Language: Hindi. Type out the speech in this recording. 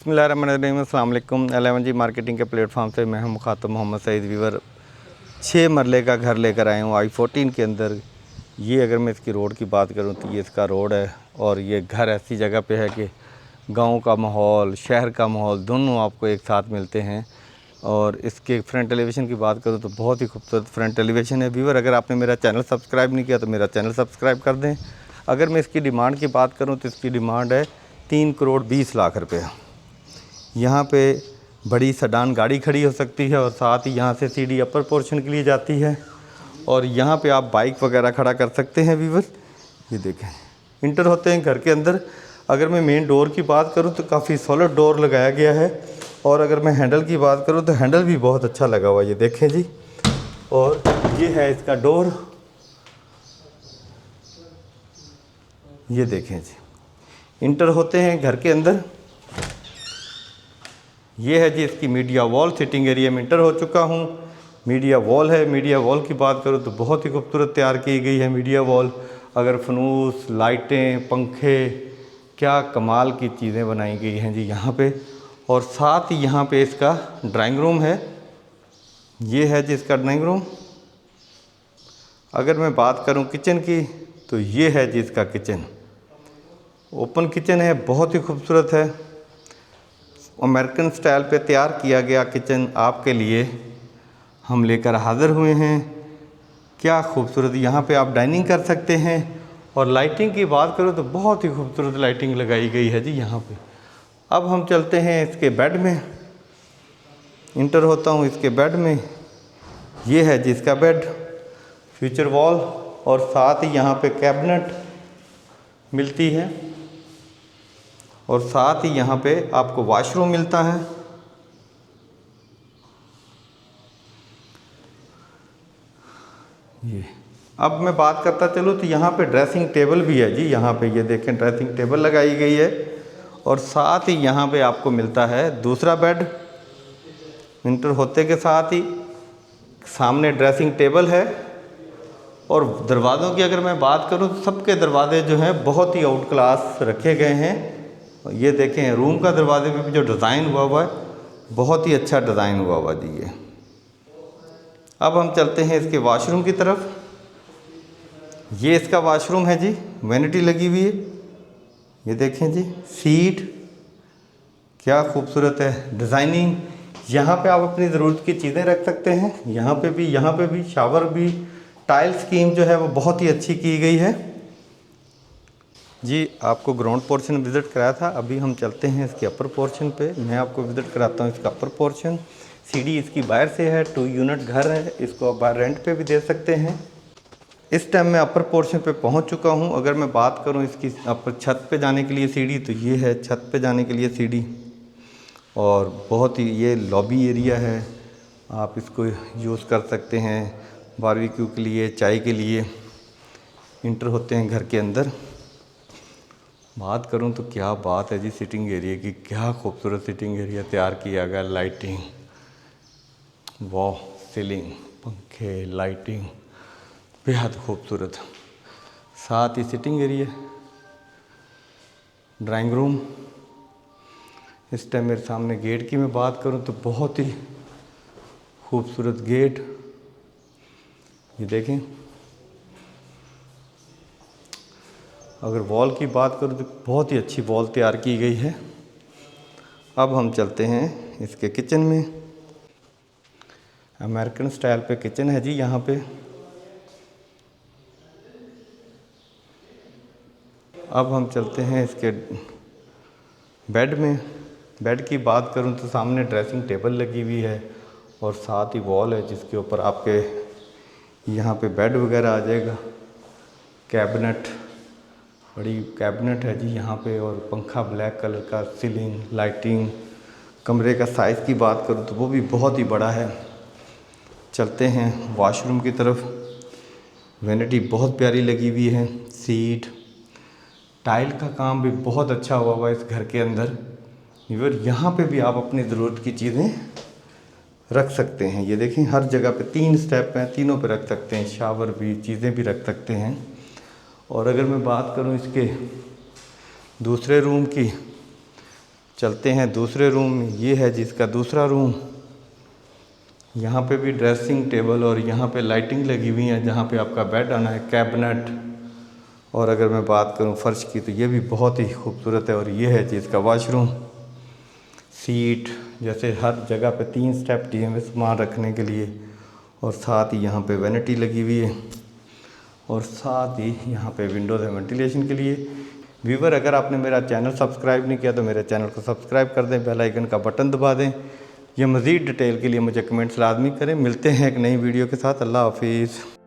बिस्मिल्लाहिर्रहमानिर्रहीम, अस्सलाम वालेकुम। 11G मार्केटिंग के प्लेटफॉर्म से मैं हूं मुखातब मोहम्मद सईद वीवर। 6 मरले का घर लेकर आए हूं I-14 के अंदर। ये अगर मैं इसकी रोड की बात करूं तो ये इसका रोड है और ये घर ऐसी जगह पे है कि गांव का माहौल, शहर का माहौल दोनों आपको एक साथ मिलते हैं। और इसके फ्रंट एलिवेशन की बात करूँ तो बहुत ही खूबसूरत फ्रंट एलिवेशन है। व्यूवर, अगर आपने मेरा चैनल सब्सक्राइब नहीं किया तो मेरा चैनल सब्सक्राइब कर दें। अगर मैं इसकी डिमांड की बात करूँ तो इसकी डिमांड है 3 करोड़ 20 लाख रुपये। यहाँ पे बड़ी सेडान गाड़ी खड़ी हो सकती है और साथ ही यहाँ से सीढ़ी अपर पोर्शन के लिए जाती है और यहाँ पे आप बाइक वगैरह खड़ा कर सकते हैं। व्यूवर, ये देखें, इंटर होते हैं घर के अंदर। अगर मैं मेन डोर की बात करूँ तो काफ़ी सॉलिड डोर लगाया गया है और अगर मैं हैंडल की बात करूँ तो हैंडल भी बहुत अच्छा लगा हुआ है, ये देखें जी। और ये है इसका डोर, ये देखें जी। इंटर होते हैं घर के अंदर। ये है जी इसकी मीडिया वॉल। सिटिंग एरिया में इंटर हो चुका हूँ। मीडिया वॉल है। मीडिया वॉल की बात करूँ तो बहुत ही खूबसूरत तैयार की गई है मीडिया वॉल। अगर फनूस, लाइटें, पंखे, क्या कमाल की चीज़ें बनाई गई हैं जी यहाँ पे। और साथ ही यहाँ पे इसका ड्राइंग रूम है। ये है जी इसका ड्राइंग रूम। अगर मैं बात करूँ किचन की तो ये है जी इसका किचन। ओपन किचन है, बहुत ही खूबसूरत है। अमेरिकन स्टाइल पे तैयार किया गया किचन आपके लिए हम लेकर हाज़िर हुए हैं। क्या खूबसूरत, यहाँ पे आप डाइनिंग कर सकते हैं। और लाइटिंग की बात करूँ तो बहुत ही खूबसूरत लाइटिंग लगाई गई है जी यहाँ पे। अब हम चलते हैं इसके बेड में। इंटर होता हूँ इसके बेड में। ये है जी इसका बेड, फ्यूचर वॉल और साथ ही यहाँ पे कैबिनेट मिलती है और साथ ही यहाँ पे आपको वॉशरूम मिलता है। ये अब मैं बात करता चलूँ तो यहाँ पे ड्रेसिंग टेबल भी है जी। यहाँ पे ये देखें, ड्रेसिंग टेबल लगाई गई है और साथ ही यहाँ पे आपको मिलता है दूसरा बेड। इंटर होते के साथ ही सामने ड्रेसिंग टेबल है। और दरवाज़ों की अगर मैं बात करूँ तो सबके दरवाजे जो हैं बहुत ही आउट क्लास रखे गए हैं। ये देखें, रूम का दरवाजे पे भी जो डिज़ाइन हुआ है बहुत ही अच्छा डिज़ाइन हुआ जी ये। अब हम चलते हैं इसके वॉशरूम की तरफ। ये इसका वॉशरूम है जी, वैनिटी लगी हुई है। ये देखें जी, सीट क्या खूबसूरत है, डिज़ाइनिंग। यहाँ पे आप अपनी ज़रूरत की चीज़ें रख सकते हैं। यहाँ पे भी शावर भी, टाइल स्कीम जो है वो बहुत ही अच्छी की गई है जी। आपको ग्राउंड पोर्शन विज़िट कराया था, अभी हम चलते हैं इसके अपर पोर्शन पे। मैं आपको विज़िट कराता हूँ इसका अपर पोर्शन। सीढ़ी इसकी बाहर से है, 2 यूनिट घर है, इसको आप बाहर रेंट पे भी दे सकते हैं। इस टाइम मैं अपर पोर्शन पे पहुंच चुका हूं। अगर मैं बात करूं इसकी अपर छत पे जाने के लिए सीढ़ी, तो ये है छत पे जाने के लिए सीढ़ी। और बहुत ही ये लॉबी एरिया है, आप इसको यूज़ कर सकते हैं बारबेक्यू के लिए, चाय के लिए। इंटर होते हैं घर के अंदर। बात करूं तो क्या बात है जी सिटिंग एरिया की, क्या खूबसूरत सिटिंग एरिया तैयार किया गया। लाइटिंग, वाह, सीलिंग, पंखे, लाइटिंग बेहद खूबसूरत। साथ ही सिटिंग एरिया, ड्राइंग रूम। इस टाइम मेरे सामने गेट की मैं बात करूं तो बहुत ही खूबसूरत गेट, ये देखें। अगर वॉल की बात करूं तो बहुत ही अच्छी वॉल तैयार की गई है। अब हम चलते हैं इसके किचन में। अमेरिकन स्टाइल पे किचन है जी यहाँ पे। अब हम चलते हैं इसके बेड में। बेड की बात करूं तो सामने ड्रेसिंग टेबल लगी हुई है और साथ ही वॉल है जिसके ऊपर आपके यहाँ पे बेड वगैरह आ जाएगा। कैबिनेट, बड़ी कैबिनेट है जी यहाँ पे और पंखा ब्लैक कलर का, सीलिंग, लाइटिंग। कमरे का साइज़ की बात करूं तो वो भी बहुत ही बड़ा है। चलते हैं वॉशरूम की तरफ। वैनिटी बहुत प्यारी लगी हुई है, सीट, टाइल का काम भी बहुत अच्छा हुआ है इस घर के अंदर। यहाँ पे भी आप अपनी ज़रूरत की चीज़ें रख सकते हैं। ये देखें, हर जगह पे 3 स्टेप हैं, तीनों पे रख सकते हैं। शावर भी, चीज़ें भी रख सकते हैं। और अगर मैं बात करूं इसके दूसरे रूम की, चलते हैं दूसरे रूम में। ये है जिसका दूसरा रूम। यहाँ पे भी ड्रेसिंग टेबल और यहाँ पे लाइटिंग लगी हुई है, जहाँ पे आपका बेड आना है, कैबिनेट। और अगर मैं बात करूँ फर्श की तो ये भी बहुत ही खूबसूरत है। और ये है जिसका वॉशरूम। सीट जैसे हर जगह पे 3 स्टेप दिए हुए सामान रखने के लिए, और साथ ही यहाँ पे वैनिटी लगी हुई है, और साथ ही यहाँ पे विंडोज़ है वेंटिलेशन के लिए। व्यूवर, अगर आपने मेरा चैनल सब्सक्राइब नहीं किया तो मेरे चैनल को सब्सक्राइब कर दें, बेल आइकन का बटन दबा दें। ये मज़ीद डिटेल के लिए मुझे कमेंट्स लाजमी करें। मिलते हैं एक नई वीडियो के साथ। अल्लाह हाफिज़।